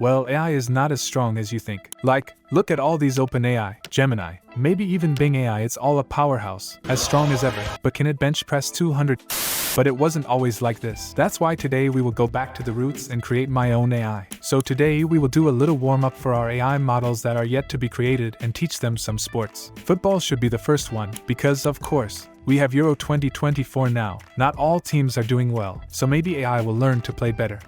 Well, AI is not as strong as you think. Like, look at all these OpenAI, Gemini, maybe even Bing AI, it's all a powerhouse, as strong as ever. But can it bench press 200? But it wasn't always like this. That's why today we will go back to the roots and create my own AI. So today we will do a little warm-up for our AI models that are yet to be created and teach them some sports. Football should be the first one, because, of course, we have Euro 2024 now. Not all teams are doing well, so maybe AI will learn to play better.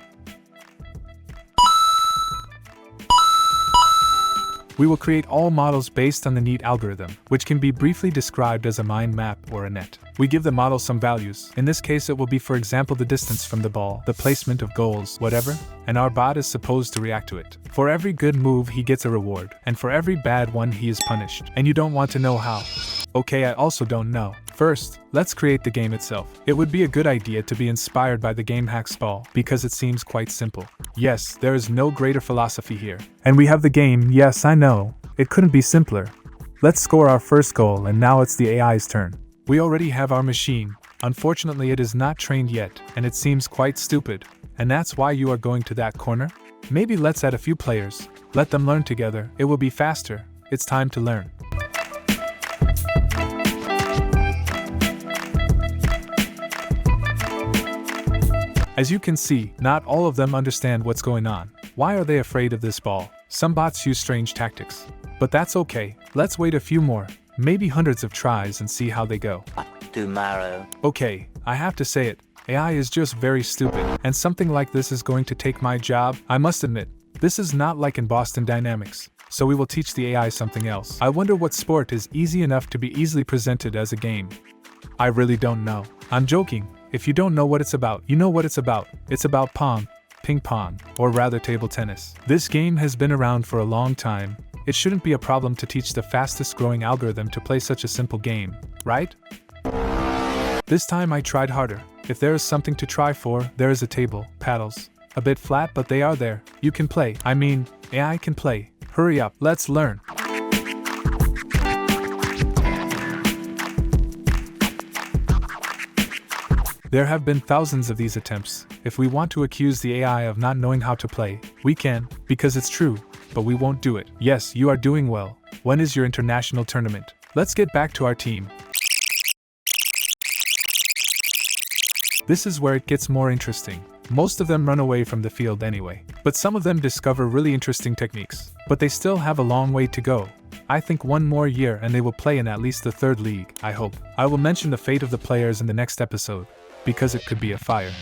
We will create all models based on the NEAT algorithm, which can be briefly described as a mind map or a net. We give the model some values. In this case it will be, for example, the distance from the ball, the placement of goals, whatever, and our bot is supposed to react to it. For every good move he gets a reward, and for every bad one he is punished. And you don't want to know how. Okay, I also don't know. First, let's create the game itself. It would be a good idea to be inspired by the game Hacksball, because it seems quite simple. Yes, there is no greater philosophy here. And we have the game, yes I know, it couldn't be simpler. Let's score our first goal and now it's the AI's turn. We already have our machine. Unfortunately it is not trained yet, and it seems quite stupid. And that's why you are going to that corner? Maybe let's add a few players. Let them learn together, it will be faster. It's time to learn. As you can see, not all of them understand what's going on. Why are they afraid of this ball? Some bots use strange tactics. But that's okay, let's wait a few more, maybe hundreds of tries and see how they go. Tomorrow. Okay, I have to say it, AI is just very stupid, and something like this is going to take my job. I must admit, this is not like in Boston Dynamics, so we will teach the AI something else. I wonder what sport is easy enough to be easily presented as a game. I really don't know. I'm joking. If you don't know what it's about, you know what it's about. It's about pong, ping pong, or rather table tennis. This game has been around for a long time. It shouldn't be a problem to teach the fastest growing algorithm to play such a simple game, right? This time I tried harder. If there is something to try for, there is a table, paddles. A bit flat, but they are there. You can play. I mean, AI can play. Hurry up, let's learn. There have been thousands of these attempts. If we want to accuse the AI of not knowing how to play, we can, because it's true, but we won't do it. Yes, you are doing well. When is your international tournament? Let's get back to our team. This is where it gets more interesting. Most of them run away from the field anyway, but some of them discover really interesting techniques. But they still have a long way to go. I think one more year and they will play in at least the third league, I hope. I will mention the fate of the players in the next episode, because it could be a fire.